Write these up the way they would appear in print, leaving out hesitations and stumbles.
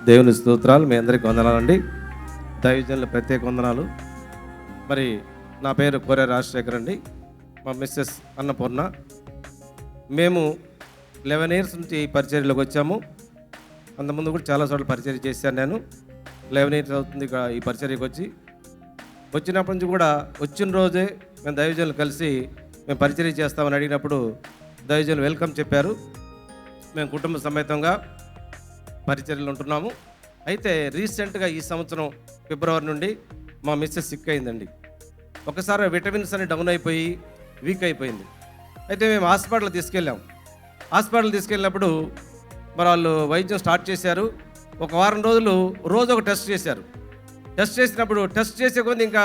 దేవుని స్తోత్రాలు. మీ అందరికీ వందనాలండి. దైవజనుల ప్రత్యేక వందనాలు. మరి నా పేరు కోరే రాజశేఖర్ అండి. మా మిస్సెస్ అన్నపూర్ణ. మేము 11 ఇయర్స్ నుంచి ఈ పరిచర్యలోకి వచ్చాము. అంతకుముందు కూడా చాలా చోట్ల పరిచర్య చేశాను. నేను 11 ఇయర్స్ అవుతుంది ఈ పరిచర్యకు వచ్చినప్పటి నుంచి కూడా వచ్చిన రోజే మేము దైవజనులు కలిసి మేము పరిచర్య చేస్తామని అడిగినప్పుడు దైవజనులు వెల్కమ్ చెప్పారు. మేము కుటుంబ సమేతంగా పరిచర్యలు ఉంటున్నాము. అయితే రీసెంట్గా ఈ సంవత్సరం ఫిబ్రవరి నుండి మా మిస్సెస్ సిక్ అయిందండి. ఒకసారి విటమిన్స్ అని డౌన్ అయిపోయి వీక్ అయిపోయింది. అయితే మేము హాస్పిటల్ తీసుకెళ్ళినప్పుడు మరి వాళ్ళు వైద్యం స్టార్ట్ చేశారు. ఒక వారం రోజులు రోజు ఒక టెస్ట్ చేశారు. టెస్ట్ చేసినప్పుడు టెస్ట్ చేసే కొద్ది ఇంకా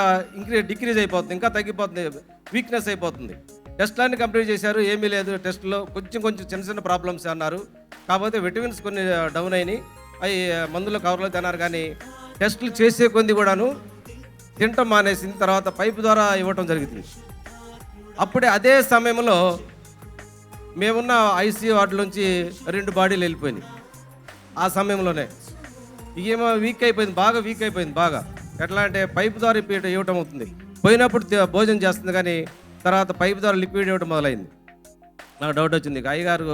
డిక్రీజ్ అయిపోతుంది, ఇంకా తగ్గిపోతుంది, వీక్నెస్ అయిపోతుంది. టెస్ట్లన్నీ కంప్లీట్ చేశారు, ఏమీ లేదు. టెస్ట్లో కొంచెం చిన్న ప్రాబ్లమ్స్ అన్నారు. కాకపోతే విటమిన్స్ కొన్ని డౌన్ అయినాయి, అవి మందులు కవర్లో తిన్నారు. కానీ టెస్టులు చేసే కొద్ది కూడాను తినటం మానేసిన తర్వాత పైపు ద్వారా ఇవ్వటం జరుగుతుంది. అప్పుడే అదే సమయంలో మేమున్న ఐసీయూ వార్డులోంచి 2 బాడీలు వెళ్ళిపోయినాయి. ఆ సమయంలోనే ఏమో వీక్ అయిపోయింది, బాగా ఎట్లా అంటే పైపు ద్వారా ఇవ్వటం అవుతుంది. పోయినప్పుడు భోజనం చేస్తుంది, కానీ తర్వాత పైపు ద్వారా లిక్విడ్ ఇవ్వడం మొదలైంది. నాకు డౌట్ వచ్చింది. అయ్యగారు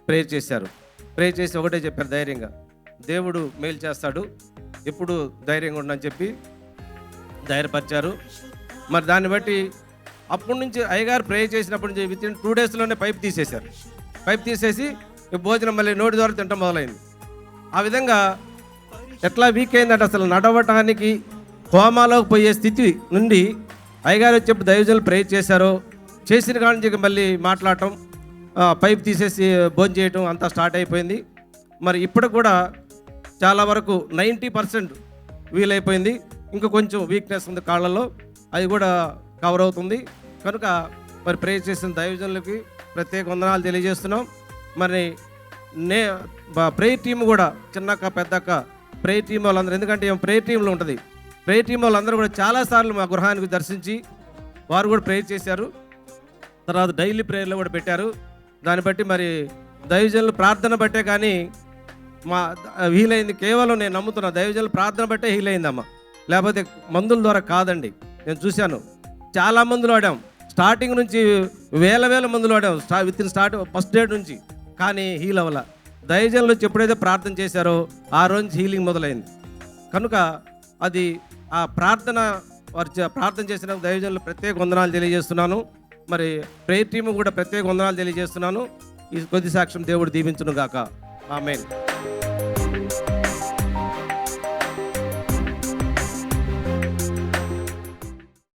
ప్రేయర్ చేశారు. ప్రేయర్ చేసి ఒకటే చెప్పారు, ధైర్యంగా దేవుడు మేలు చేస్తాడు, ఎప్పుడు ధైర్యంగా ఉండని చెప్పి ధైర్యపరిచారు. మరి దాన్ని బట్టి అప్పటి నుంచి అయ్యగారు ప్రేయర్ చేసినప్పటి నుంచి వితిన్ 2 డేస్లోనే పైప్ తీసేశారు. పైప్ తీసేసి భోజనం మళ్ళీ నోటి ద్వారా తినడం మొదలైంది. ఆ విధంగా ఎట్లా వీక్ అయిందంటే అసలు నడవటానికి కోమాలోకి పోయే స్థితి నుండి అయ్యగారు వచ్చేప్పుడు దైవజనులు ప్రేయర్ చేశారు. చేసిన కాడి నుంచి మళ్ళీ మాట్లాడటం, పైప్ తీసేసి భోజనం చేయటం అంతా స్టార్ట్ అయిపోయింది. మరి ఇప్పుడు కూడా చాలా వరకు 90% వీలైపోయింది. ఇంకా కొంచెం వీక్నెస్ ఉంది కాళ్ళలో, అది కూడా కవర్ అవుతుంది. కనుక మరి ప్రేయర్ చేసిన దైవజనులకి ప్రత్యేక వందనాలు తెలియజేస్తున్నాం. మరి ప్రేయర్ టీం కూడా చిన్నక్క పెద్దక్క ప్రేయర్ టీం వాళ్ళందరూ, ఎందుకంటే ప్రేయర్ టీంలో ఉంటుంది. ప్రేయర్ టీం వాళ్ళందరూ కూడా చాలాసార్లు మా గృహానికి దర్శించి వారు కూడా ప్రేయర్ చేశారు. తర్వాత డైలీ ప్రేయర్లో కూడా పెట్టారు. దాన్ని బట్టి మరి దైవజనులు ప్రార్థన బట్టే కానీ మా హీల్ అయింది. కేవలం నేను నమ్ముతున్నా దైవజనులు ప్రార్థన బట్టే హీల్ అయిందమ్మా, లేకపోతే మందుల ద్వారా కాదండి. నేను చూశాను, చాలా మందులు వాడాం, స్టార్టింగ్ నుంచి వేల మందులు వాడాం ఫస్ట్ డే నుంచి, కానీ హీల్ అవ్వాల. దైవజనులు వచ్చి ఎప్పుడైతే ప్రార్థన చేశారో ఆ రోజు హీలింగ్ మొదలైంది. కనుక అది ఆ ప్రార్థన వారు ప్రార్థన చేసిన దైవజనులు ప్రత్యేక వందనాలు తెలియజేస్తున్నాను. మరి ప్రేయర్ టీము కూడా ప్రత్యేక వందనాలు తెలియజేస్తున్నాను. ఈ కొద్ది సాక్ష్యం దేవుడు దీవించును గాక. ఆమేన్.